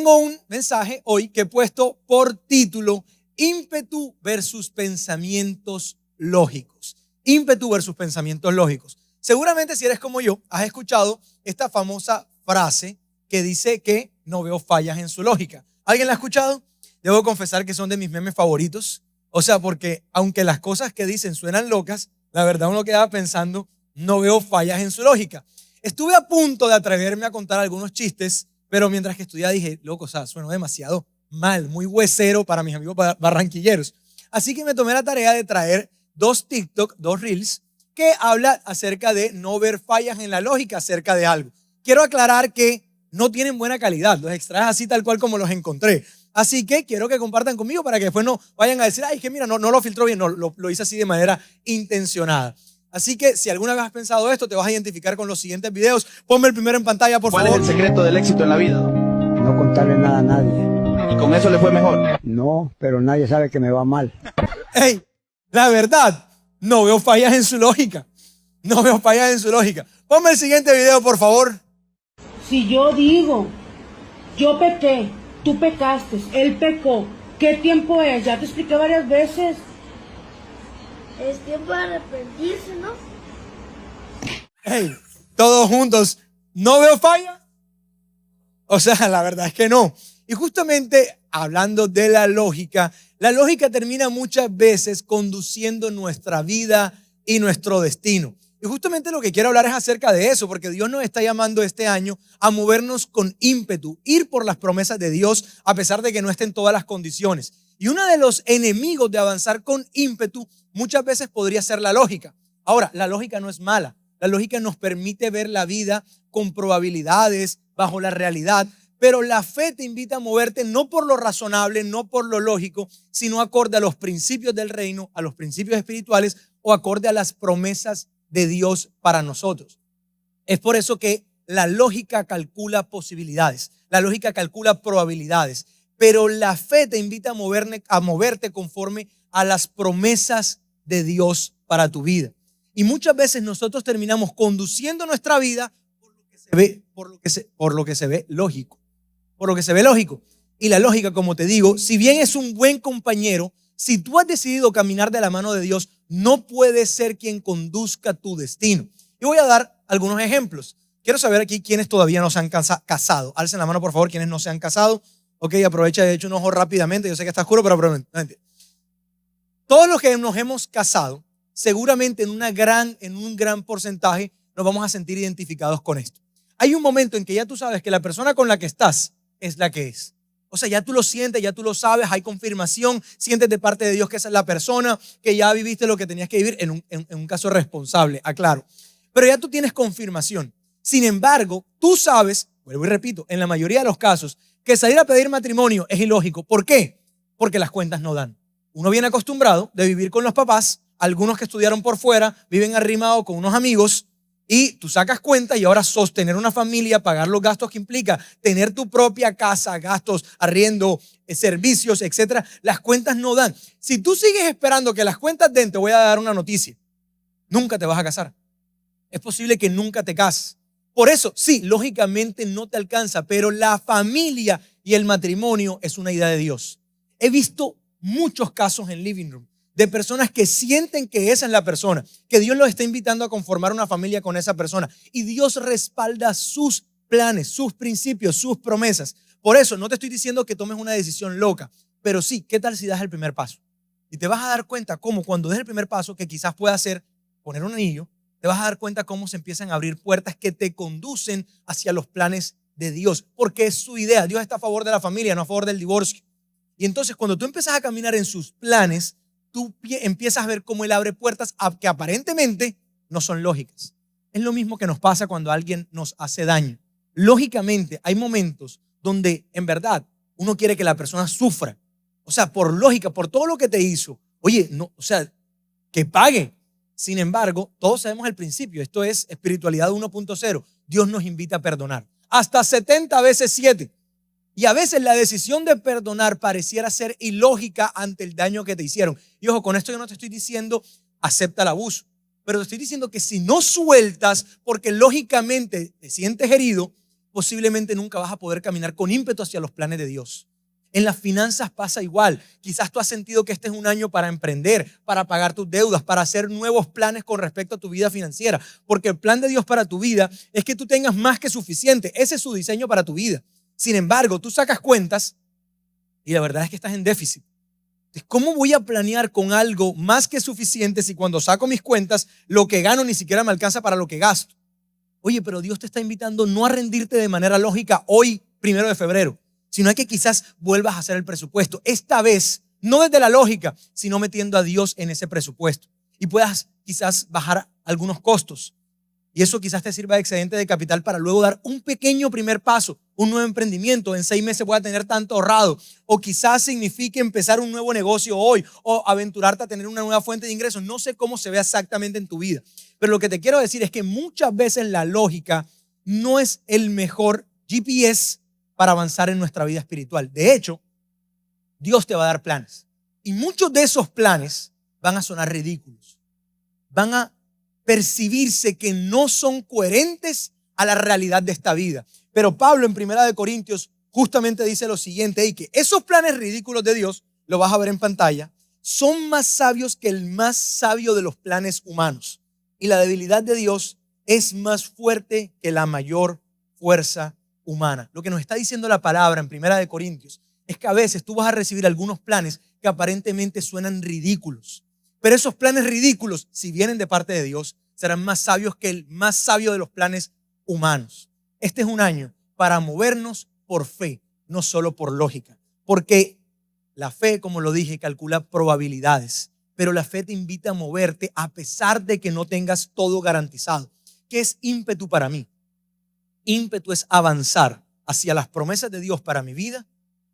tengo un mensaje hoy que he puesto por título ímpetu versus pensamientos lógicos. Ímpetu versus pensamientos lógicos. Seguramente si eres como yo, has escuchado esta famosa frase que dice que no veo fallas en su lógica. ¿Alguien la ha escuchado? Debo confesar que son de mis memes favoritos. O sea, porque aunque las cosas que dicen suenan locas, la verdad uno queda pensando, no veo fallas en su lógica. Estuve a punto de atreverme a contar algunos chistes, pero mientras que estudiaba dije, loco, o sea, suena demasiado mal, muy huesero para mis amigos barranquilleros. Así que me tomé la tarea de traer 2 TikTok, 2 Reels, que hablan acerca de no ver fallas en la lógica acerca de algo. Quiero aclarar que no tienen buena calidad, los extraes así tal cual como los encontré. Así que quiero que compartan conmigo para que después no vayan a decir, ay, es que mira, no lo filtró bien, no, lo hice así de manera intencionada. Así que si alguna vez has pensado esto, te vas a identificar con los siguientes videos. Ponme el primero en pantalla, por favor. ¿Cuál es el secreto del éxito en la vida? No contarle nada a nadie. ¿Y con eso le fue mejor? No, pero nadie sabe que me va mal. Hey, la verdad, no veo fallas en su lógica. No veo fallas en su lógica. Ponme el siguiente video, por favor. Si yo digo, yo pequé, tú pecaste, él pecó, ¿qué tiempo es? Ya te expliqué varias veces. Es tiempo de arrepentirse, ¿no? Hey, todos juntos, ¿no veo falla? O sea, la verdad es que no. Y justamente hablando de la lógica termina muchas veces conduciendo nuestra vida y nuestro destino. Y justamente lo que quiero hablar es acerca de eso, porque Dios nos está llamando este año a movernos con ímpetu, ir por las promesas de Dios a pesar de que no estén todas las condiciones. Y uno de los enemigos de avanzar con ímpetu muchas veces podría ser la lógica. Ahora, la lógica no es mala. La lógica nos permite ver la vida con probabilidades, bajo la realidad, pero la fe te invita a moverte no por lo razonable, no por lo lógico, sino acorde a los principios del reino, a los principios espirituales o acorde a las promesas de Dios para nosotros. Es por eso que la lógica calcula posibilidades, la lógica calcula probabilidades, pero la fe te invita a moverte conforme a las promesas de Dios para tu vida. Y muchas veces nosotros terminamos conduciendo nuestra vida por lo que se ve lógico. Por lo que se ve lógico. Y la lógica, como te digo, si bien es un buen compañero, si tú has decidido caminar de la mano de Dios, no puede ser quien conduzca tu destino. Y voy a dar algunos ejemplos. Quiero saber aquí quiénes todavía no se han casado. Alcen la mano, por favor, quienes no se han casado. Ok, aprovecha de hecho un ojo rápidamente. Yo sé que está oscuro, pero todos los que nos hemos casado, seguramente en un gran porcentaje nos vamos a sentir identificados con esto. Hay un momento en que ya tú sabes que la persona con la que estás es la que es. O sea, ya tú lo sientes, ya tú lo sabes, hay confirmación, sientes de parte de Dios que esa es la persona, que ya viviste lo que tenías que vivir en un caso responsable, aclaro. Pero ya tú tienes confirmación. Sin embargo, tú sabes, vuelvo y repito, en la mayoría de los casos, que salir a pedir matrimonio es ilógico. ¿Por qué? Porque las cuentas no dan. Uno viene acostumbrado de vivir con los papás, algunos que estudiaron por fuera, viven arrimados con unos amigos, y tú sacas cuenta y ahora sostener una familia, pagar los gastos que implica, tener tu propia casa, gastos, arriendo, servicios, etcétera, las cuentas no dan. Si tú sigues esperando que las cuentas den, te voy a dar una noticia. Nunca te vas a casar. Es posible que nunca te cases. Por eso, sí, lógicamente no te alcanza, pero la familia y el matrimonio es una idea de Dios. He visto muchos casos en Living Room de personas que sienten que esa es la persona, que Dios los está invitando a conformar una familia con esa persona y Dios respalda sus planes, sus principios, sus promesas. Por eso no te estoy diciendo que tomes una decisión loca, pero sí, ¿qué tal si das el primer paso? Y te vas a dar cuenta cómo cuando des el primer paso, que quizás pueda ser poner un anillo, te vas a dar cuenta cómo se empiezan a abrir puertas que te conducen hacia los planes de Dios, porque es su idea. Dios está a favor de la familia, no a favor del divorcio. Y entonces cuando tú empiezas a caminar en sus planes, tú empiezas a ver cómo Él abre puertas que aparentemente no son lógicas. Es lo mismo que nos pasa cuando alguien nos hace daño. Lógicamente hay momentos donde en verdad uno quiere que la persona sufra. O sea, por lógica, por todo lo que te hizo. Oye, no, o sea, que pague. Sin embargo, todos sabemos el principio. Esto es espiritualidad 1.0. Dios nos invita a perdonar. Hasta 70 veces 7. Y a veces la decisión de perdonar pareciera ser ilógica ante el daño que te hicieron. Y ojo, con esto yo no te estoy diciendo acepta el abuso, pero te estoy diciendo que si no sueltas porque lógicamente te sientes herido, posiblemente nunca vas a poder caminar con ímpetu hacia los planes de Dios. En las finanzas pasa igual. Quizás tú has sentido que este es un año para emprender, para pagar tus deudas, para hacer nuevos planes con respecto a tu vida financiera. Porque el plan de Dios para tu vida es que tú tengas más que suficiente. Ese es su diseño para tu vida. Sin embargo, tú sacas cuentas y la verdad es que estás en déficit. Entonces, ¿cómo voy a planear con algo más que suficiente si cuando saco mis cuentas lo que gano ni siquiera me alcanza para lo que gasto? Oye, pero Dios te está invitando no a rendirte de manera lógica hoy, 1 de febrero, sino a que quizás vuelvas a hacer el presupuesto. Esta vez, no desde la lógica, sino metiendo a Dios en ese presupuesto. Y puedas quizás bajar algunos costos. Y eso quizás te sirva de excedente de capital para luego dar un pequeño primer paso, un nuevo emprendimiento. En 6 meses voy a tener tanto ahorrado. O quizás signifique empezar un nuevo negocio hoy o aventurarte a tener una nueva fuente de ingresos. No sé cómo se ve exactamente en tu vida. Pero lo que te quiero decir es que muchas veces la lógica no es el mejor GPS para avanzar en nuestra vida espiritual. De hecho, Dios te va a dar planes. Y muchos de esos planes van a sonar ridículos. Van a percibirse que no son coherentes a la realidad de esta vida. Pero Pablo en 1 Corintios justamente dice lo siguiente, y que esos planes ridículos de Dios, lo vas a ver en pantalla, son más sabios que el más sabio de los planes humanos. Y la debilidad de Dios es más fuerte que la mayor fuerza humana. Lo que nos está diciendo la palabra en 1 Corintios es que a veces tú vas a recibir algunos planes que aparentemente suenan ridículos. Pero esos planes ridículos, si vienen de parte de Dios, serán más sabios que el más sabio de los planes humanos. Este es un año para movernos por fe, no solo por lógica. Porque la fe, como lo dije, calcula probabilidades. Pero la fe te invita a moverte a pesar de que no tengas todo garantizado. ¿Qué es ímpetu para mí? Ímpetu es avanzar hacia las promesas de Dios para mi vida,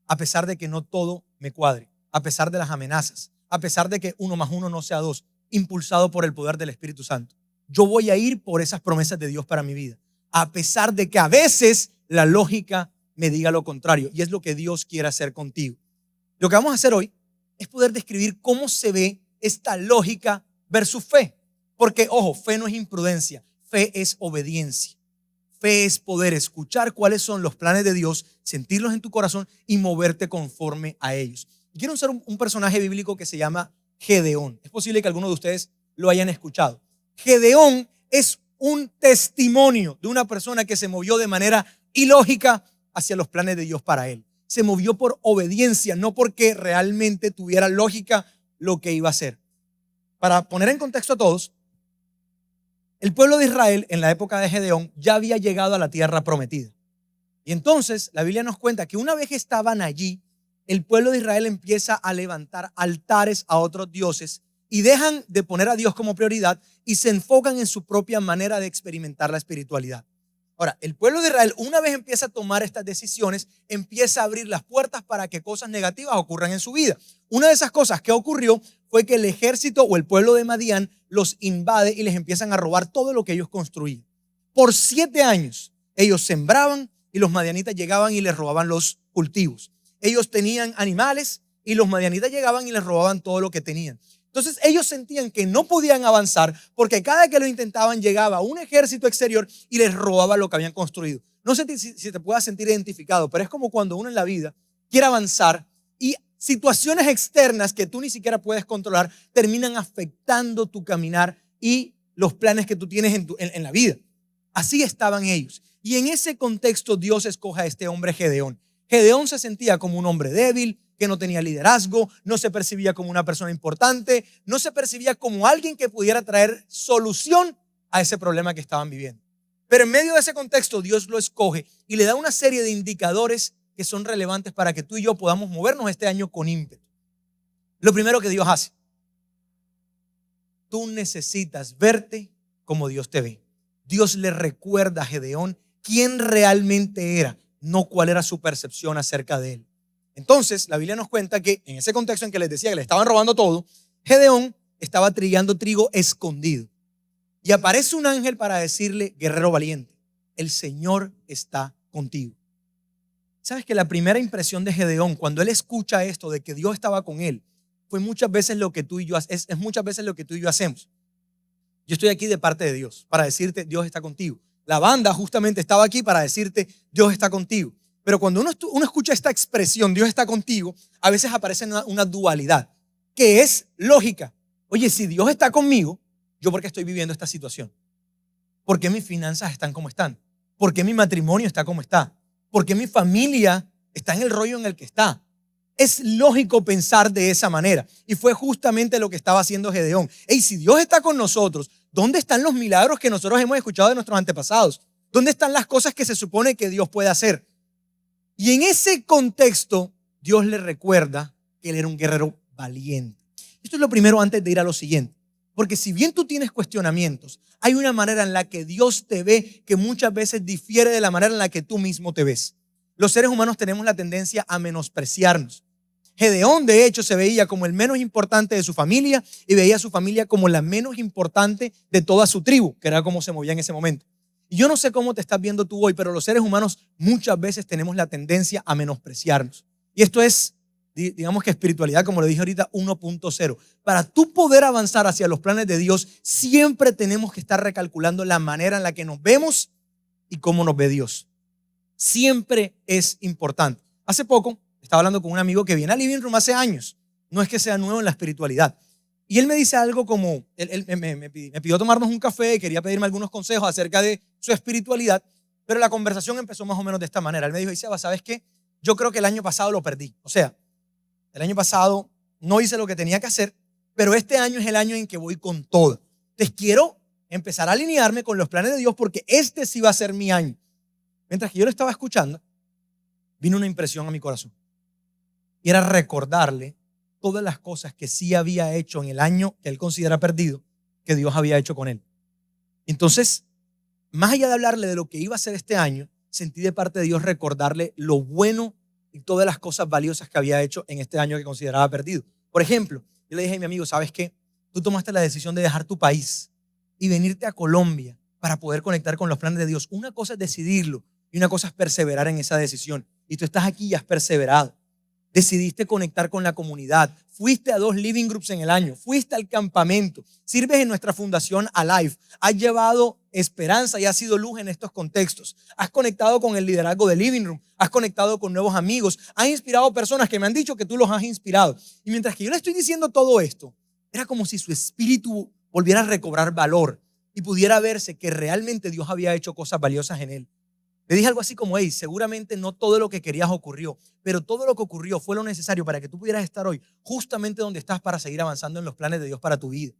a pesar de que no todo me cuadre, a pesar de las amenazas, a pesar de que 1 más 1 no sea 2, impulsado por el poder del Espíritu Santo. Yo voy a ir por esas promesas de Dios para mi vida, a pesar de que a veces la lógica me diga lo contrario, y es lo que Dios quiere hacer contigo. Lo que vamos a hacer hoy es poder describir cómo se ve esta lógica versus fe. Porque, ojo, fe no es imprudencia, fe es obediencia. Fe es poder escuchar cuáles son los planes de Dios, sentirlos en tu corazón y moverte conforme a ellos. Y quiero usar un personaje bíblico que se llama Gedeón. Es posible que algunos de ustedes lo hayan escuchado. Gedeón es un testimonio de una persona que se movió de manera ilógica hacia los planes de Dios para él. Se movió por obediencia, no porque realmente tuviera lógica lo que iba a hacer. Para poner en contexto a todos, el pueblo de Israel en la época de Gedeón ya había llegado a la tierra prometida. Y entonces la Biblia nos cuenta que una vez que estaban allí, el pueblo de Israel empieza a levantar altares a otros dioses y dejan de poner a Dios como prioridad y se enfocan en su propia manera de experimentar la espiritualidad. Ahora, el pueblo de Israel, una vez empieza a tomar estas decisiones, empieza a abrir las puertas para que cosas negativas ocurran en su vida. Una de esas cosas que ocurrió fue que el ejército o el pueblo de Madián los invade y les empiezan a robar todo lo que ellos construían. Por 7 años, ellos sembraban y los madianitas llegaban y les robaban los cultivos. Ellos tenían animales y los madianitas llegaban y les robaban todo lo que tenían. Entonces ellos sentían que no podían avanzar porque cada que lo intentaban llegaba un ejército exterior y les robaba lo que habían construido. No sé si te puedas sentir identificado, pero es como cuando uno en la vida quiere avanzar y situaciones externas que tú ni siquiera puedes controlar terminan afectando tu caminar y los planes que tú tienes en la vida. Así estaban ellos. Y en ese contexto Dios escoge a este hombre Gedeón. Gedeón se sentía como un hombre débil, que no tenía liderazgo, no se percibía como una persona importante, no se percibía como alguien que pudiera traer solución a ese problema que estaban viviendo. Pero en medio de ese contexto Dios lo escoge y le da una serie de indicadores que son relevantes para que tú y yo podamos movernos este año con ímpetu. Lo primero que Dios hace: tú necesitas verte como Dios te ve. Dios le recuerda a Gedeón quién realmente era, no cuál era su percepción acerca de él. Entonces, la Biblia nos cuenta que en ese contexto en que les decía que le estaban robando todo, Gedeón estaba trillando trigo escondido. Y aparece un ángel para decirle: guerrero valiente, el Señor está contigo. ¿Sabes que la primera impresión de Gedeón cuando él escucha esto de que Dios estaba con él fue muchas veces lo que tú y yo es muchas veces lo que tú y yo hacemos? Yo estoy aquí de parte de Dios para decirte: Dios está contigo. La banda justamente estaba aquí para decirte, Dios está contigo. Pero cuando uno escucha esta expresión, Dios está contigo, a veces aparece una dualidad, que es lógica. Oye, si Dios está conmigo, ¿yo por qué estoy viviendo esta situación? ¿Por qué mis finanzas están como están? ¿Por qué mi matrimonio está como está? ¿Por qué mi familia está en el rollo en el que está? Es lógico pensar de esa manera. Y fue justamente lo que estaba haciendo Gedeón. Hey, si Dios está con nosotros, ¿dónde están los milagros que nosotros hemos escuchado de nuestros antepasados? ¿Dónde están las cosas que se supone que Dios puede hacer? Y en ese contexto, Dios le recuerda que él era un guerrero valiente. Esto es lo primero antes de ir a lo siguiente. Porque si bien tú tienes cuestionamientos, hay una manera en la que Dios te ve que muchas veces difiere de la manera en la que tú mismo te ves. Los seres humanos tenemos la tendencia a menospreciarnos. Gedeón, de hecho, se veía como el menos importante de su familia y veía a su familia como la menos importante de toda su tribu, que era como se movía en ese momento. Y yo no sé cómo te estás viendo tú hoy, pero los seres humanos muchas veces tenemos la tendencia a menospreciarnos. Y esto es, digamos que espiritualidad, como le dije ahorita, 1.0. Para tú poder avanzar hacia los planes de Dios, siempre tenemos que estar recalculando la manera en la que nos vemos y cómo nos ve Dios. Siempre es importante. Hace poco estaba hablando con un amigo que viene a Living Room hace años. No es que sea nuevo en la espiritualidad. Y él me dice algo como, él me pidió tomarnos un café, quería pedirme algunos consejos acerca de su espiritualidad, pero la conversación empezó más o menos de esta manera. Él me dijo, Seba, ¿sabes qué? Yo creo que el año pasado lo perdí. O sea, el año pasado no hice lo que tenía que hacer, pero este año es el año en que voy con todo. Entonces quiero empezar a alinearme con los planes de Dios porque este sí va a ser mi año. Mientras que yo lo estaba escuchando, vino una impresión a mi corazón. Y era recordarle todas las cosas que sí había hecho en el año que él considera perdido, que Dios había hecho con él. Entonces, más allá de hablarle de lo que iba a hacer este año, sentí de parte de Dios recordarle lo bueno y todas las cosas valiosas que había hecho en este año que consideraba perdido. Por ejemplo, yo le dije a mi amigo, ¿sabes qué? Tú tomaste la decisión de dejar tu país y venirte a Colombia para poder conectar con los planes de Dios. Una cosa es decidirlo y una cosa es perseverar en esa decisión. Y tú estás aquí y has perseverado. Decidiste conectar con la comunidad. Fuiste a 2 living groups en el año. Fuiste al campamento. Sirves en nuestra fundación Alive. Has llevado esperanza y has sido luz en estos contextos. Has conectado con el liderazgo de Living Room. Has conectado con nuevos amigos. Has inspirado personas que me han dicho que tú los has inspirado. Y mientras que yo le estoy diciendo todo esto, era como si su espíritu volviera a recobrar valor y pudiera verse que realmente Dios había hecho cosas valiosas en él. Le dije algo así como, hey, seguramente no todo lo que querías ocurrió, pero todo lo que ocurrió fue lo necesario para que tú pudieras estar hoy justamente donde estás para seguir avanzando en los planes de Dios para tu vida.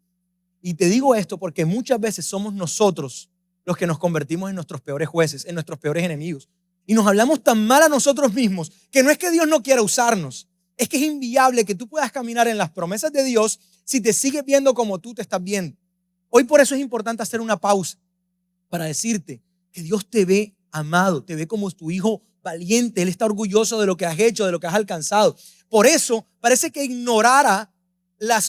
Y te digo esto porque muchas veces somos nosotros los que nos convertimos en nuestros peores jueces, en nuestros peores enemigos. Y nos hablamos tan mal a nosotros mismos que no es que Dios no quiera usarnos, es que es inviable que tú puedas caminar en las promesas de Dios si te sigues viendo como tú te estás viendo. Hoy por eso es importante hacer una pausa para decirte que Dios te ve amado, te ve como tu hijo valiente. Él está orgulloso de lo que has hecho, de lo que has alcanzado. Por eso parece que ignorara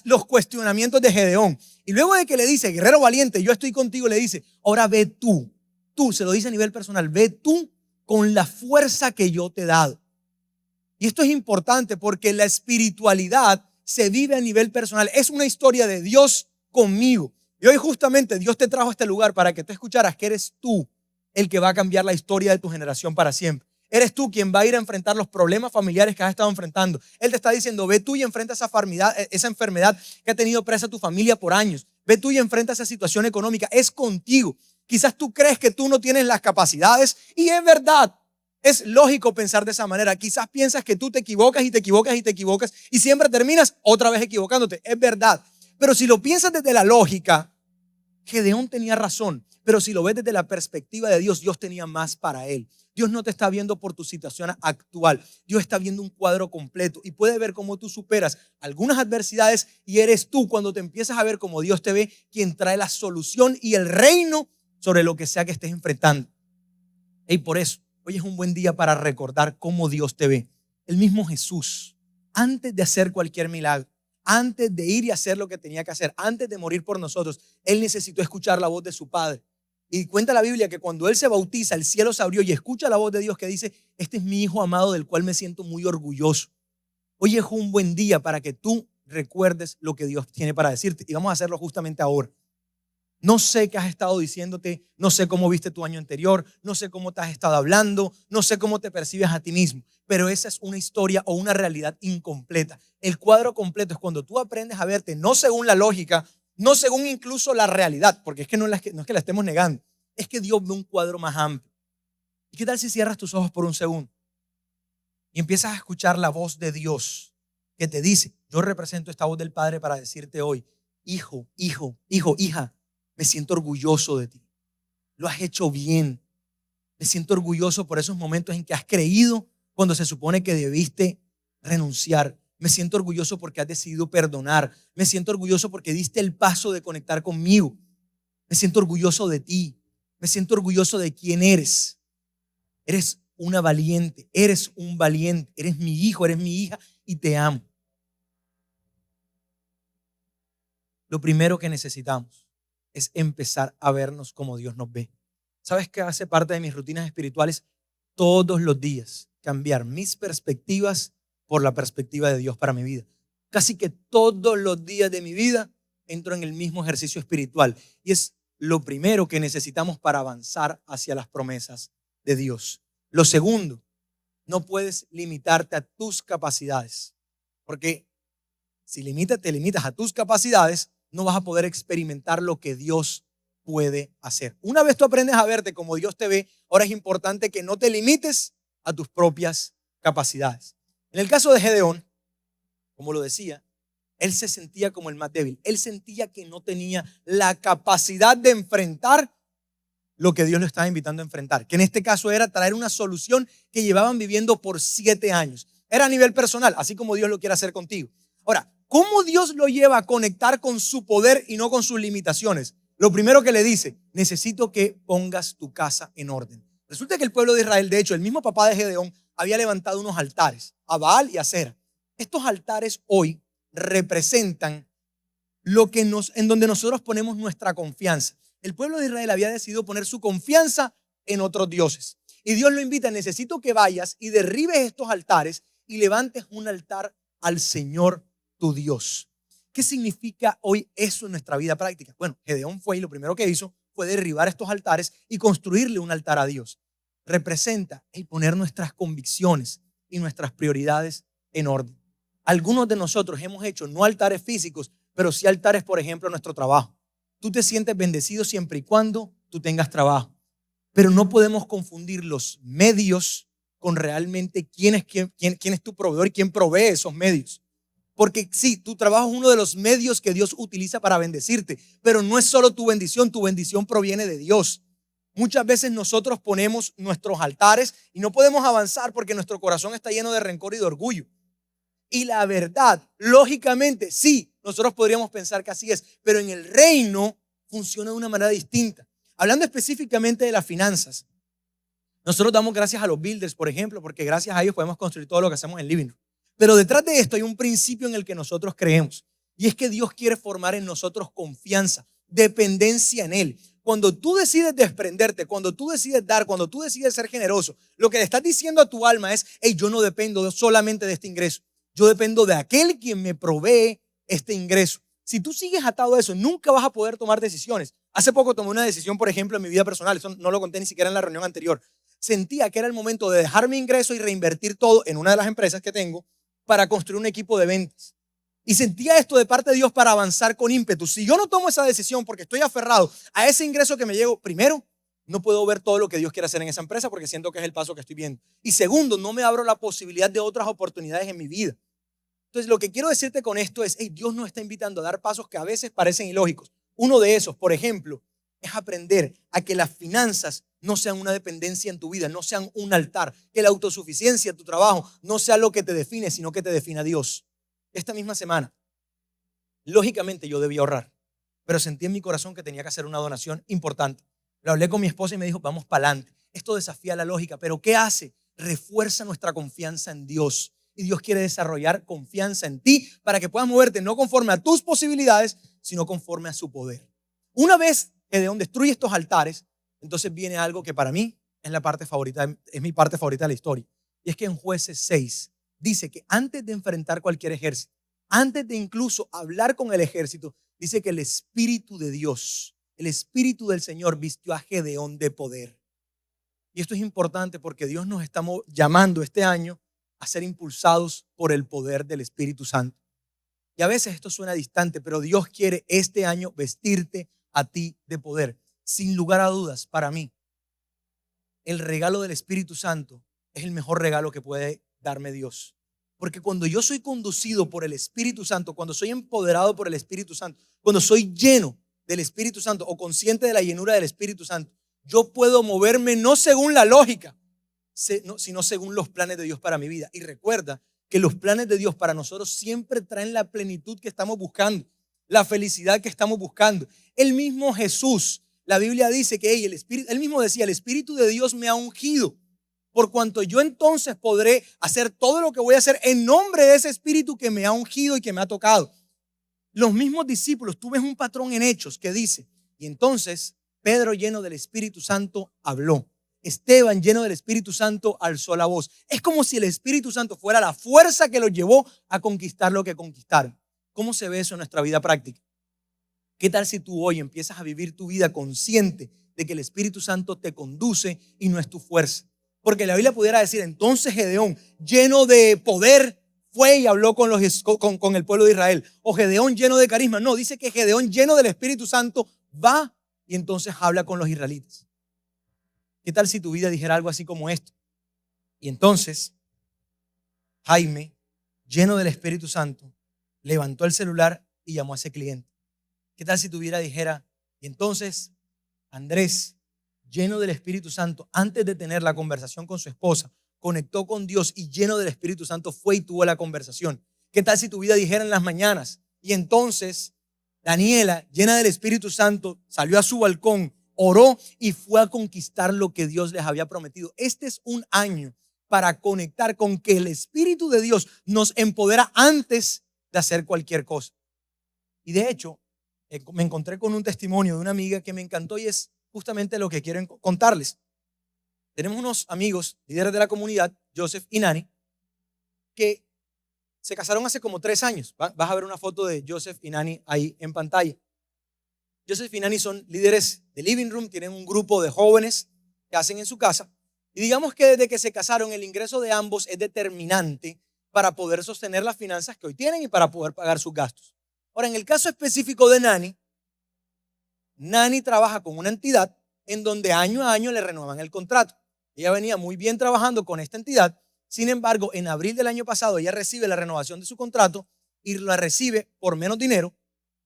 los cuestionamientos de Gedeón. Y luego de que le dice, guerrero valiente, yo estoy contigo, le dice, ahora ve tú. Tú, se lo dice a nivel personal, ve tú con la fuerza que yo te he dado. Y esto es importante porque la espiritualidad se vive a nivel personal. Es una historia de Dios conmigo. Y hoy justamente Dios te trajo a este lugar para que tú escucharas que eres tú el que va a cambiar la historia de tu generación para siempre. Eres tú quien va a ir a enfrentar los problemas familiares que has estado enfrentando. Él te está diciendo, ve tú y enfrenta esa enfermedad que ha tenido presa tu familia por años. Ve tú y enfrenta esa situación económica. Es contigo. Quizás tú crees que tú no tienes las capacidades y es verdad. Es lógico pensar de esa manera. Quizás piensas que tú te equivocas y te equivocas y te equivocas y siempre terminas otra vez equivocándote. Es verdad. Pero si lo piensas desde la lógica, Gedeón tenía razón. Pero si lo ves desde la perspectiva de Dios, Dios tenía más para él. Dios no te está viendo por tu situación actual. Dios está viendo un cuadro completo y puede ver cómo tú superas algunas adversidades y eres tú cuando te empiezas a ver como Dios te ve quien trae la solución y el reino sobre lo que sea que estés enfrentando. Y por eso, hoy es un buen día para recordar cómo Dios te ve. El mismo Jesús, antes de hacer cualquier milagro, antes de ir y hacer lo que tenía que hacer, antes de morir por nosotros, Él necesitó escuchar la voz de su Padre. Y cuenta la Biblia que cuando Él se bautiza, el cielo se abrió y escucha la voz de Dios que dice, este es mi Hijo amado del cual me siento muy orgulloso. Hoy es un buen día para que tú recuerdes lo que Dios tiene para decirte. Y vamos a hacerlo justamente ahora. No sé qué has estado diciéndote, no sé cómo viste tu año anterior, no sé cómo te has estado hablando, no sé cómo te percibes a ti mismo, pero esa es una historia o una realidad incompleta. El cuadro completo es cuando tú aprendes a verte no según la lógica, no según incluso la realidad, porque es que no es que la estemos negando, es que Dios ve un cuadro más amplio. ¿Y qué tal si cierras tus ojos por un segundo y empiezas a escuchar la voz de Dios que te dice, yo represento esta voz del Padre para decirte hoy, hijo, hija, me siento orgulloso de ti. Lo has hecho bien. Me siento orgulloso por esos momentos en que has creído cuando se supone que debiste renunciar. Me siento orgulloso porque has decidido perdonar. Me siento orgulloso porque diste el paso de conectar conmigo. Me siento orgulloso de ti. Me siento orgulloso de quién eres. Eres una valiente, eres un valiente, eres mi hijo, eres mi hija y te amo. Lo primero que necesitamos es empezar a vernos como Dios nos ve. ¿Sabes qué hace parte de mis rutinas espirituales? Todos los días cambiar mis perspectivas por la perspectiva de Dios para mi vida. Casi que todos los días de mi vida entro en el mismo ejercicio espiritual y es lo primero que necesitamos para avanzar hacia las promesas de Dios. Lo segundo, no puedes limitarte a tus capacidades, porque si te limitas a tus capacidades, no vas a poder experimentar lo que Dios puede hacer. Una vez tú aprendes a verte como Dios te ve, ahora es importante que no te limites a tus propias capacidades. En el caso de Gedeón, como lo decía, él se sentía como el más débil. Él sentía que no tenía la capacidad de enfrentar lo que Dios lo estaba invitando a enfrentar, que en este caso era traer una solución que llevaban viviendo por 7 años. Era a nivel personal, así como Dios lo quiere hacer contigo. Ahora, ¿cómo Dios lo lleva a conectar con su poder y no con sus limitaciones? Lo primero que le dice, necesito que pongas tu casa en orden. Resulta que el pueblo de Israel, de hecho, el mismo papá de Gedeón, había levantado unos altares, a Baal y a Acera. Estos altares hoy representan en donde nosotros ponemos nuestra confianza. El pueblo de Israel había decidido poner su confianza en otros dioses. Y Dios lo invita, necesito que vayas y derribes estos altares y levantes un altar al Señor tu Dios. ¿Qué significa hoy eso en nuestra vida práctica? Bueno, Gedeón fue y lo primero que hizo fue derribar estos altares y construirle un altar a Dios. Representa el poner nuestras convicciones y nuestras prioridades en orden. Algunos de nosotros hemos hecho no altares físicos, pero sí altares, por ejemplo, en nuestro trabajo. Tú te sientes bendecido siempre y cuando tú tengas trabajo. Pero no podemos confundir los medios con realmente quién es tu proveedor y quién provee esos medios. Porque sí, tu trabajo es uno de los medios que Dios utiliza para bendecirte, pero no es solo tu bendición proviene de Dios. Muchas veces nosotros ponemos nuestros altares y no podemos avanzar porque nuestro corazón está lleno de rencor y de orgullo. Y la verdad, lógicamente, sí, nosotros podríamos pensar que así es, pero en el reino funciona de una manera distinta. Hablando específicamente de las finanzas, nosotros damos gracias a los builders, por ejemplo, porque gracias a ellos podemos construir todo lo que hacemos en Living Room. Pero detrás de esto hay un principio en el que nosotros creemos, y es que Dios quiere formar en nosotros confianza, dependencia en Él. Cuando tú decides desprenderte, cuando tú decides dar, cuando tú decides ser generoso, lo que le estás diciendo a tu alma es, hey, yo no dependo solamente de este ingreso. Yo dependo de aquel quien me provee este ingreso. Si tú sigues atado a eso, nunca vas a poder tomar decisiones. Hace poco tomé una decisión, por ejemplo, en mi vida personal. Eso no lo conté ni siquiera en la reunión anterior. Sentía que era el momento de dejar mi ingreso y reinvertir todo en una de las empresas que tengo para construir un equipo de ventas. Y sentía esto de parte de Dios para avanzar con ímpetu. Si yo no tomo esa decisión porque estoy aferrado a ese ingreso que me llegó, primero, no puedo ver todo lo que Dios quiere hacer en esa empresa porque siento que es el paso que estoy viendo. Y segundo, no me abro la posibilidad de otras oportunidades en mi vida. Entonces, lo que quiero decirte con esto es, hey, Dios nos está invitando a dar pasos que a veces parecen ilógicos. Uno de esos, por ejemplo, es aprender a que las finanzas no sean una dependencia en tu vida, no sean un altar, que la autosuficiencia de tu trabajo no sea lo que te define, sino que te defina Dios. Esta misma semana, lógicamente yo debía ahorrar, pero sentí en mi corazón que tenía que hacer una donación importante. Lo hablé con mi esposa y me dijo, vamos para adelante. Esto desafía la lógica, pero ¿qué hace? Refuerza nuestra confianza en Dios. Y Dios quiere desarrollar confianza en ti para que puedas moverte no conforme a tus posibilidades, sino conforme a su poder. Una vez que Gedeón destruye estos altares, entonces viene algo que para mí es mi parte favorita de la historia. Y es que en Jueces 6 dice que antes de enfrentar cualquier ejército, antes de incluso hablar con el ejército, dice que el Espíritu de Dios el Espíritu del Señor vistió a Gedeón de poder. Y esto es importante porque Dios nos está llamando este año a ser impulsados por el poder del Espíritu Santo. Y a veces esto suena distante, pero Dios quiere este año vestirte a ti de poder. Sin lugar a dudas, para mí, el regalo del Espíritu Santo es el mejor regalo que puede darme Dios. Porque cuando yo soy conducido por el Espíritu Santo, cuando soy empoderado por el Espíritu Santo, cuando soy lleno del Espíritu Santo o consciente de la llenura del Espíritu Santo, yo puedo moverme no según la lógica, sino según los planes de Dios para mi vida. Y recuerda que los planes de Dios para nosotros siempre traen la plenitud que estamos buscando, la felicidad que estamos buscando. El mismo Jesús, la Biblia dice que él mismo decía, el Espíritu de Dios me ha ungido, por cuanto yo entonces podré hacer todo lo que voy a hacer en nombre de ese Espíritu que me ha ungido y que me ha tocado. Los mismos discípulos, tú ves un patrón en Hechos que dice, y entonces Pedro, lleno del Espíritu Santo, habló. Esteban, lleno del Espíritu Santo, alzó la voz. Es como si el Espíritu Santo fuera la fuerza que los llevó a conquistar lo que conquistaron. ¿Cómo se ve eso en nuestra vida práctica? ¿Qué tal si tú hoy empiezas a vivir tu vida consciente de que el Espíritu Santo te conduce y no es tu fuerza? Porque la Biblia pudiera decir, entonces Gedeón, lleno de poder, fue y habló con el pueblo de Israel. O Gedeón, lleno de carisma. No, dice que Gedeón, lleno del Espíritu Santo, va y entonces habla con los israelitas. ¿Qué tal si tu vida dijera algo así como esto? Y entonces Jaime, lleno del Espíritu Santo, levantó el celular y llamó a ese cliente. ¿Qué tal si tu vida dijera, y entonces Andrés, lleno del Espíritu Santo, antes de tener la conversación con su esposa, conectó con Dios y lleno del Espíritu Santo fue y tuvo la conversación? ¿Qué tal si tu vida dijera en las mañanas, y entonces Daniela, llena del Espíritu Santo, salió a su balcón, oró y fue a conquistar lo que Dios les había prometido? Este es un año para conectar con que el Espíritu de Dios nos empodera antes de hacer cualquier cosa. Y de hecho, me encontré con un testimonio de una amiga que me encantó y es justamente lo que quiero contarles. Tenemos unos amigos, líderes de la comunidad, Joseph y Nani, que se casaron hace como 3 años. Vas a ver una foto de Joseph y Nani ahí en pantalla. Joseph y Nani son líderes de Living Room, tienen un grupo de jóvenes que hacen en su casa. Y digamos que desde que se casaron, el ingreso de ambos es determinante para poder sostener las finanzas que hoy tienen y para poder pagar sus gastos. Ahora, en el caso específico de Nani, Nani trabaja con una entidad en donde año a año le renuevan el contrato. Ella venía muy bien trabajando con esta entidad. Sin embargo, en abril del año pasado, ella recibe la renovación de su contrato y la recibe por menos dinero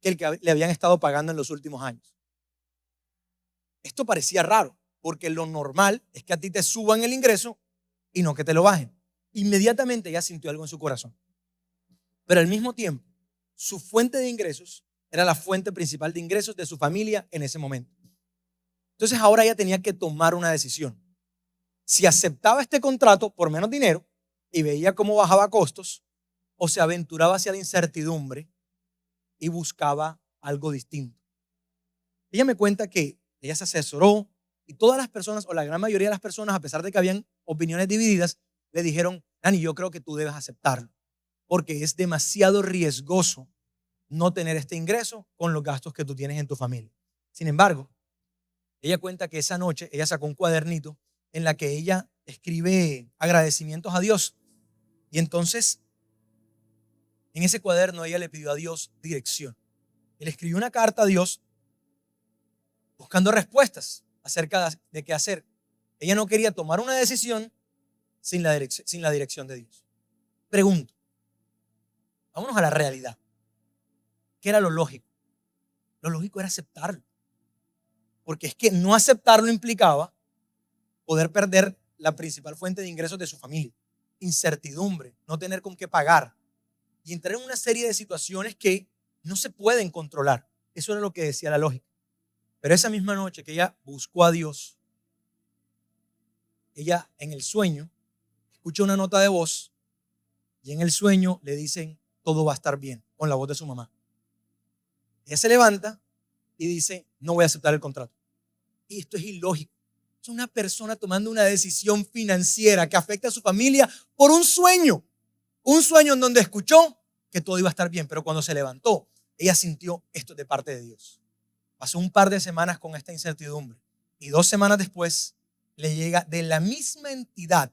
que el que le habían estado pagando en los últimos años. Esto parecía raro, porque lo normal es que a ti te suban el ingreso y no que te lo bajen. Inmediatamente ella sintió algo en su corazón. Pero al mismo tiempo, su fuente de ingresos era la fuente principal de ingresos de su familia en ese momento. Entonces ahora ella tenía que tomar una decisión. Si aceptaba este contrato por menos dinero y veía cómo bajaba costos, o se aventuraba hacia la incertidumbre y buscaba algo distinto. Ella me cuenta que ella se asesoró y todas las personas, o la gran mayoría de las personas, a pesar de que habían opiniones divididas, le dijeron, Nani, yo creo que tú debes aceptarlo, porque es demasiado riesgoso no tener este ingreso con los gastos que tú tienes en tu familia. Sin embargo, ella cuenta que esa noche ella sacó un cuadernito en la que ella escribe agradecimientos a Dios. Y entonces, en ese cuaderno ella le pidió a Dios dirección. Él escribió una carta a Dios buscando respuestas acerca de qué hacer. Ella no quería tomar una decisión sin la dirección de Dios. Pregunto, vámonos a la realidad. ¿Qué era lo lógico? Lo lógico era aceptarlo. Porque es que no aceptarlo implicaba poder perder la principal fuente de ingresos de su familia, incertidumbre, no tener con qué pagar y entrar en una serie de situaciones que no se pueden controlar. Eso era lo que decía la lógica. Pero esa misma noche que ella buscó a Dios, ella en el sueño escucha una nota de voz y en el sueño le dicen todo va a estar bien, con la voz de su mamá. Ella se levanta y dice no voy a aceptar el contrato. Y esto es ilógico. Es una persona tomando una decisión financiera que afecta a su familia por un sueño en donde escuchó que todo iba a estar bien, pero cuando se levantó, ella sintió esto de parte de Dios. Pasó un par de semanas con esta incertidumbre y 2 semanas después le llega de la misma entidad,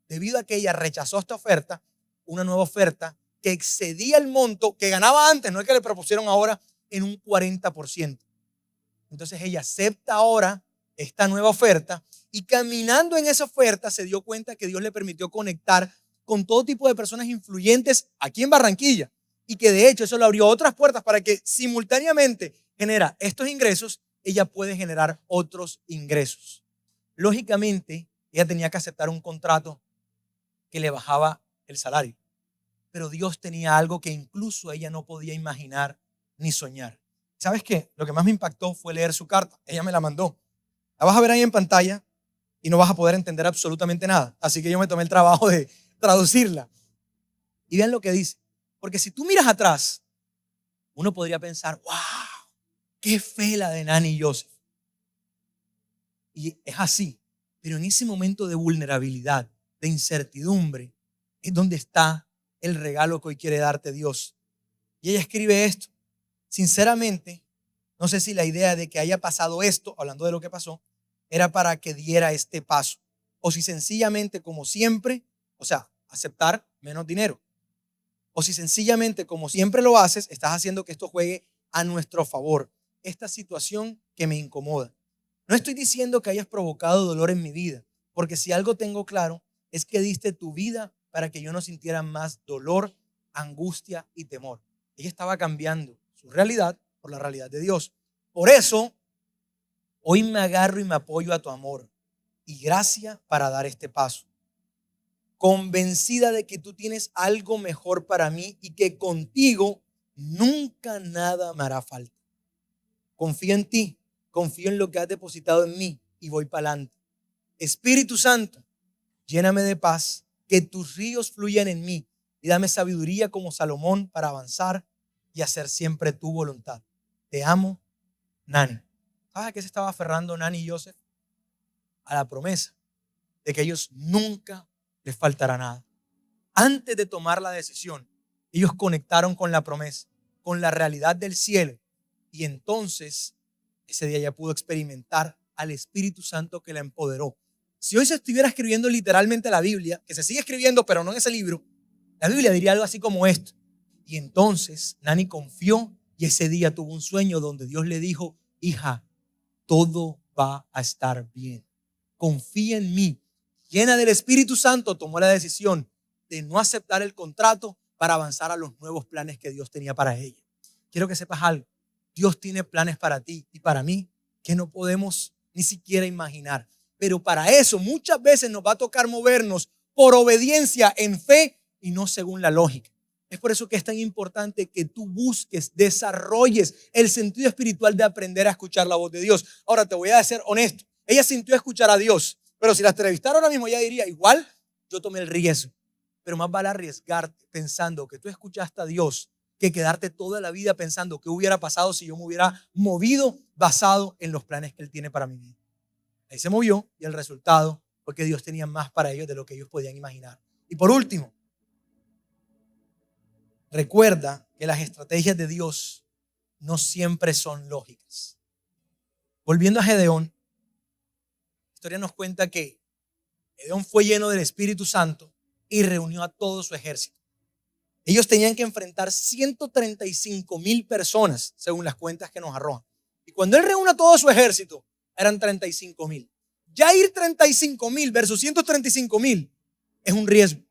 debido a que ella rechazó esta oferta, una nueva oferta que excedía el monto que ganaba antes, no es que le propusieron ahora, en un 40%. Entonces ella acepta ahora esta nueva oferta y caminando en esa oferta se dio cuenta que Dios le permitió conectar con todo tipo de personas influyentes aquí en Barranquilla y que de hecho eso le abrió otras puertas para que simultáneamente genera estos ingresos, ella puede generar otros ingresos. Lógicamente, ella tenía que aceptar un contrato que le bajaba el salario, pero Dios tenía algo que incluso ella no podía imaginar ni soñar. ¿Sabes qué? Lo que más me impactó fue leer su carta. Ella me la mandó. La vas a ver ahí en pantalla y no vas a poder entender absolutamente nada. Así que yo me tomé el trabajo de traducirla. Y vean lo que dice. Porque si tú miras atrás, uno podría pensar, wow, qué fe la de Nani y Joseph. Y es así. Pero en ese momento de vulnerabilidad, de incertidumbre, es donde está el regalo que hoy quiere darte Dios. Y ella escribe esto. Sinceramente, no sé si la idea de que haya pasado esto, hablando de lo que pasó, era para que diera este paso. O si sencillamente, como siempre, o sea, aceptar menos dinero. O si sencillamente, como siempre lo haces, estás haciendo que esto juegue a nuestro favor. Esta situación que me incomoda. No estoy diciendo que hayas provocado dolor en mi vida, porque si algo tengo claro es que diste tu vida para que yo no sintiera más dolor, angustia y temor. Ella estaba cambiando su realidad por la realidad de Dios. Por eso, hoy me agarro y me apoyo a tu amor y gracia para dar este paso. Convencida de que tú tienes algo mejor para mí y que contigo nunca nada me hará falta. Confío en ti, confío en lo que has depositado en mí y voy para adelante. Espíritu Santo, lléname de paz, que tus ríos fluyan en mí y dame sabiduría como Salomón para avanzar y hacer siempre tu voluntad. Te amo, Nani. ¿Sabes a qué se estaba aferrando Nani y Joseph? A la promesa de que ellos nunca les faltará nada. Antes de tomar la decisión, ellos conectaron con la promesa, con la realidad del cielo. Y entonces, ese día ya pudo experimentar al Espíritu Santo que la empoderó. Si hoy se estuviera escribiendo literalmente la Biblia, que se sigue escribiendo, pero no en ese libro, la Biblia diría algo así como esto. Y entonces Nani confió y ese día tuvo un sueño donde Dios le dijo, hija, todo va a estar bien. Confía en mí. Llena del Espíritu Santo, tomó la decisión de no aceptar el contrato para avanzar a los nuevos planes que Dios tenía para ella. Quiero que sepas algo. Dios tiene planes para ti y para mí que no podemos ni siquiera imaginar. Pero para eso muchas veces nos va a tocar movernos por obediencia en fe y no según la lógica. Es por eso que es tan importante que tú busques, desarrolles el sentido espiritual de aprender a escuchar la voz de Dios. Ahora te voy a ser honesto. Ella sintió escuchar a Dios, pero si la entrevistara ahora mismo ella diría, igual yo tomé el riesgo. Pero más vale arriesgarte pensando que tú escuchaste a Dios que quedarte toda la vida pensando qué hubiera pasado si yo me hubiera movido basado en los planes que Él tiene para mi vida. Ahí se movió y el resultado fue que Dios tenía más para ellos de lo que ellos podían imaginar. Y por último, recuerda que las estrategias de Dios no siempre son lógicas. Volviendo a Gedeón, la historia nos cuenta que Gedeón fue lleno del Espíritu Santo y reunió a todo su ejército. Ellos tenían que enfrentar 135,000 personas, según las cuentas que nos arrojan. Y cuando él reúne a todo su ejército, eran 35,000. Ya ir 35,000 versus 135,000 es un riesgo.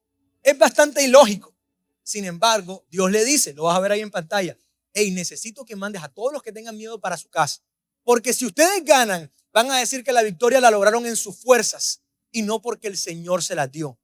Es bastante ilógico. Sin embargo, Dios le dice, lo vas a ver ahí en pantalla, hey, necesito que mandes a todos los que tengan miedo para su casa. Porque si ustedes ganan, van a decir que la victoria la lograron en sus fuerzas y no porque el Señor se las dio.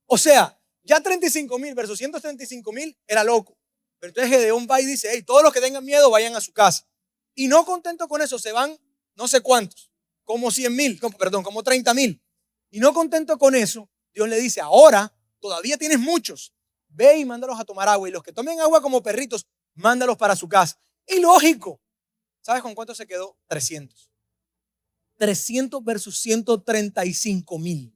O sea, ya 35,000 versus 135,000 era loco. Pero entonces Gedeón va y dice, hey, todos los que tengan miedo vayan a su casa. Y no contento con eso, se van no sé cuántos, como 100,000, como 30,000. Y no contento con eso, Dios le dice, ahora todavía tienes muchos. Ve y mándalos a tomar agua. Y los que tomen agua como perritos, mándalos para su casa. Ilógico. ¿Sabes con cuánto se quedó? 300. 300 versus 135,000.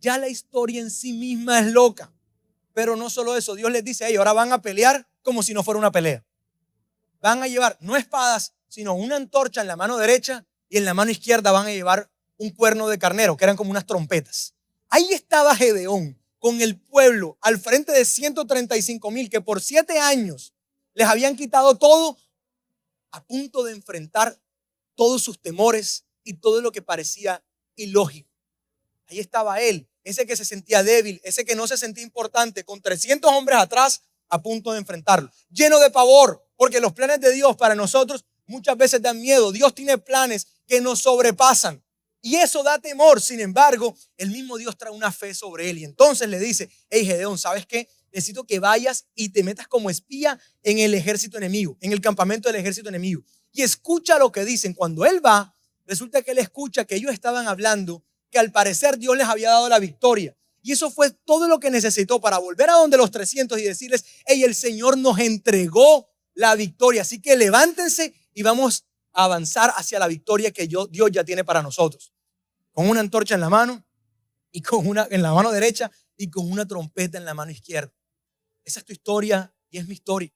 Ya la historia en sí misma es loca. Pero no solo eso, Dios les dice, hey, ahora van a pelear como si no fuera una pelea. van a llevar no espadas, sino una antorcha en la mano derecha y en la mano izquierda van a llevar un cuerno de carnero, que eran como unas trompetas. Ahí estaba Gedeón con el pueblo al frente de 135,000 que por 7 años les habían quitado todo, a punto de enfrentar todos sus temores y todo lo que parecía ilógico. Ahí estaba él, ese que se sentía débil, ese que no se sentía importante, con 300 hombres atrás a punto de enfrentarlo, lleno de pavor, porque los planes de Dios para nosotros muchas veces dan miedo. Dios tiene planes que nos sobrepasan y eso da temor. Sin embargo, el mismo Dios trae una fe sobre él y entonces le dice: hey Gedeón, ¿sabes qué? Necesito que vayas y te metas como espía en el ejército enemigo, en el campamento del ejército enemigo, y escucha lo que dicen. Cuando él va, resulta que él escucha que ellos estaban hablando que al parecer Dios les había dado la victoria. Y eso fue todo lo que necesitó para volver a donde los 300 y decirles: hey, el Señor nos entregó la victoria, así que levántense y vamos a avanzar hacia la victoria que Dios ya tiene para nosotros. Con una antorcha en la mano y con una en la mano derecha y con una trompeta en la mano izquierda. Esa es tu historia y es mi historia.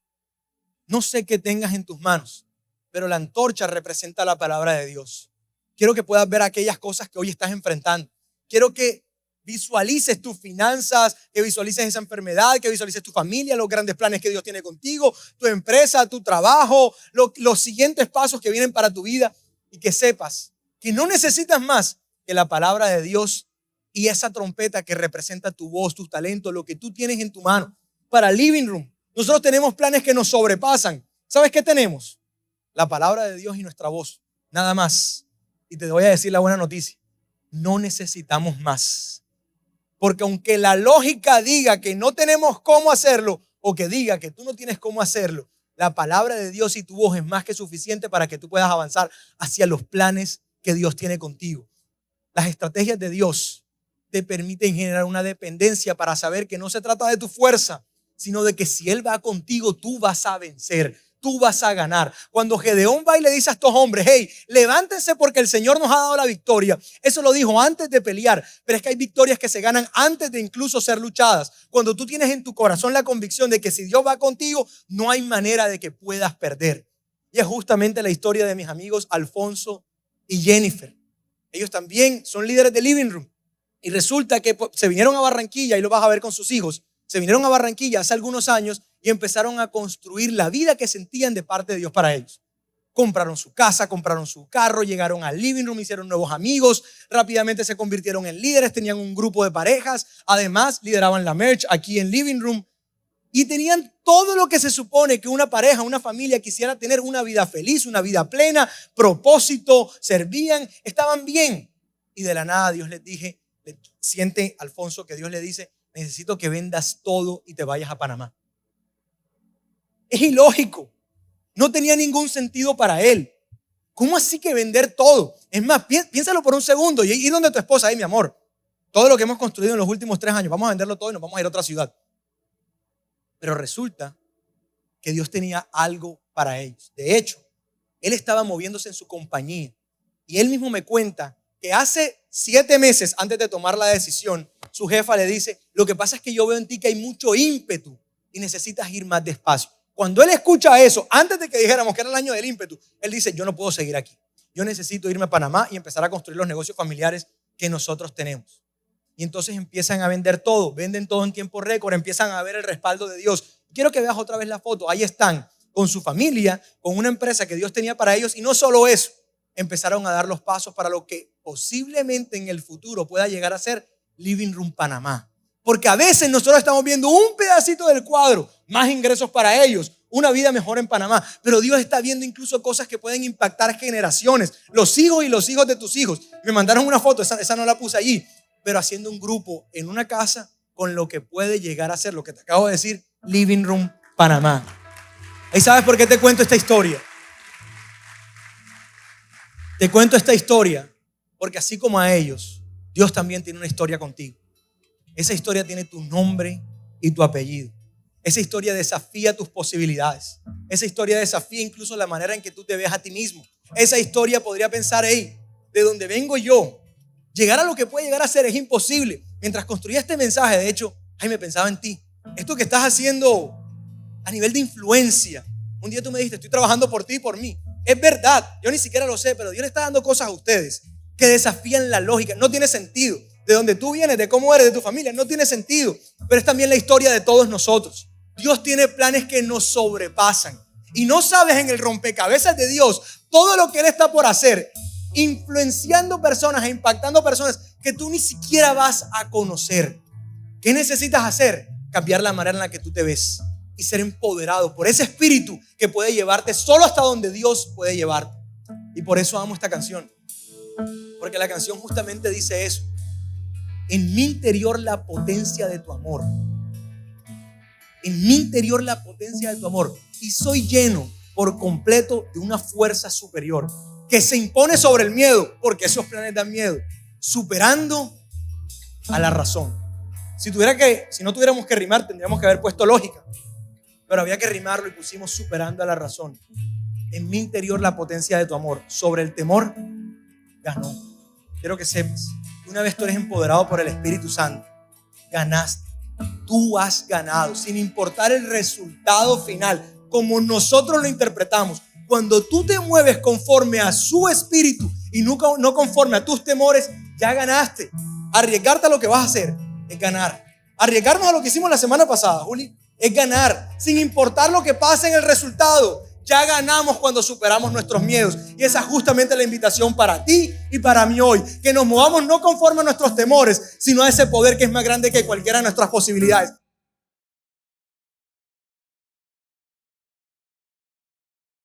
No sé qué tengas en tus manos, pero la antorcha representa la palabra de Dios. Quiero que puedas ver aquellas cosas que hoy estás enfrentando. Quiero que visualices tus finanzas, que visualices esa enfermedad, que visualices tu familia, los grandes planes que Dios tiene contigo, tu empresa, tu trabajo, los siguientes pasos que vienen para tu vida, y que sepas que no necesitas más que la palabra de Dios y esa trompeta que representa tu voz, tus talentos, lo que tú tienes en tu mano. Para Living Room, nosotros tenemos planes que nos sobrepasan. ¿Sabes qué tenemos? La palabra de Dios y nuestra voz, nada más. Y te voy a decir la buena noticia: no necesitamos más. Porque aunque la lógica diga que no tenemos cómo hacerlo, o que diga que tú no tienes cómo hacerlo, la palabra de Dios y tu voz es más que suficiente para que tú puedas avanzar hacia los planes que Dios tiene contigo. Las estrategias de Dios te permiten generar una dependencia para saber que no se trata de tu fuerza, sino de que si Él va contigo, tú vas a vencer. Tú vas a ganar. Cuando Gedeón va y le dice a estos hombres: hey, levántense porque el Señor nos ha dado la victoria. Eso lo dijo antes de pelear. Pero es que hay victorias que se ganan antes de incluso ser luchadas. Cuando tú tienes en tu corazón la convicción de que si Dios va contigo, no hay manera de que puedas perder. Y es justamente la historia de mis amigos Alfonso y Jennifer. Ellos también son líderes de Living Room. Y resulta que se vinieron a Barranquilla, y lo vas a ver con sus hijos. Se vinieron a Barranquilla hace algunos años y empezaron a construir la vida que sentían de parte de Dios para ellos. Compraron su casa, compraron su carro, llegaron al Living Room, hicieron nuevos amigos, rápidamente se convirtieron en líderes, tenían un grupo de parejas, además lideraban la merch aquí en Living Room y tenían todo lo que se supone que una pareja, una familia quisiera tener: una vida feliz, una vida plena, propósito, servían, estaban bien. Y de la nada Dios les dije, siente Alfonso que Dios le dice: necesito que vendas todo y te vayas a Panamá. Es ilógico. No tenía ningún sentido para él. ¿Cómo así que vender todo? Es más, piénsalo por un segundo y ir donde tu esposa: ay, mi amor, todo lo que hemos construido en los últimos 3 años, vamos a venderlo todo y nos vamos a ir a otra ciudad. Pero resulta que Dios tenía algo para ellos. De hecho, Él estaba moviéndose en su compañía y Él mismo me cuenta que hace 7 meses antes de tomar la decisión, su jefa le dice: lo que pasa es que yo veo en ti que hay mucho ímpetu y necesitas ir más despacio. Cuando él escucha eso, antes de que dijéramos que era el año del ímpetu, él dice: yo no puedo seguir aquí. Yo necesito irme a Panamá y empezar a construir los negocios familiares que nosotros tenemos. Y entonces empiezan a vender todo, venden todo en tiempo récord, empiezan a ver el respaldo de Dios. Quiero que veas otra vez la foto. Ahí están, con su familia, con una empresa que Dios tenía para ellos. Y no solo eso, empezaron a dar los pasos para lo que posiblemente en el futuro pueda llegar a ser Living Room Panamá. Porque a veces nosotros estamos viendo un pedacito del cuadro, más ingresos para ellos, una vida mejor en Panamá. Pero Dios está viendo incluso cosas que pueden impactar generaciones, los hijos y los hijos de tus hijos. Me mandaron una foto, esa no la puse allí, pero haciendo un grupo en una casa con lo que puede llegar a ser, lo que te acabo de decir, Living Room Panamá. ¿Y sabes por qué te cuento esta historia? Te cuento esta historia porque así como a ellos, Dios también tiene una historia contigo. Esa historia tiene tu nombre y tu apellido. Esa historia desafía tus posibilidades. Esa historia desafía incluso la manera en que tú te ves a ti mismo. Esa historia podría pensar: hey, de donde vengo yo, llegar a lo que puede llegar a ser es imposible. Mientras construía este mensaje, de hecho, ay, me pensaba en ti. Esto que estás haciendo a nivel de influencia, Un día tú me dijiste, estoy trabajando por ti y por mí. Es verdad, yo ni siquiera lo sé, pero Dios le está dando cosas a ustedes que desafían la lógica. No tiene sentido. De donde tú vienes, de cómo eres, de tu familia, no tiene sentido. Pero es también la historia de todos nosotros. Dios tiene planes que nos sobrepasan. Y no sabes en el rompecabezas de Dios todo lo que Él está por hacer, influenciando personas e impactando personas que tú ni siquiera vas a conocer. ¿Qué necesitas hacer? Cambiar la manera en la que tú te ves y ser empoderado por ese espíritu que puede llevarte solo hasta donde Dios puede llevarte. Y por eso amo esta canción, porque la canción justamente dice eso. En mi interior la potencia de tu amor. En mi interior la potencia de tu amor. Y soy lleno por completo de una fuerza superior que se impone sobre el miedo, porque esos planes dan miedo, superando a la razón. Si no tuviéramos que rimar, tendríamos que haber puesto lógica. Pero había que rimarlo y pusimos superando a la razón. En mi interior la potencia de tu amor. Sobre el temor, ganó. Quiero que sepas, una vez tú eres empoderado por el Espíritu Santo, ganaste. Tú has ganado, sin importar el resultado final, como nosotros lo interpretamos. Cuando tú te mueves conforme a su espíritu y no conforme a tus temores, ya ganaste. Arriesgarte a lo que vas a hacer es ganar. Arriesgarnos a lo que hicimos la semana pasada, Juli, es ganar. Sin importar lo que pase en el resultado, ya ganamos cuando superamos nuestros miedos. Y esa es justamente la invitación para ti y para mí hoy. Que nos movamos no conforme a nuestros temores, sino a ese poder que es más grande que cualquiera de nuestras posibilidades.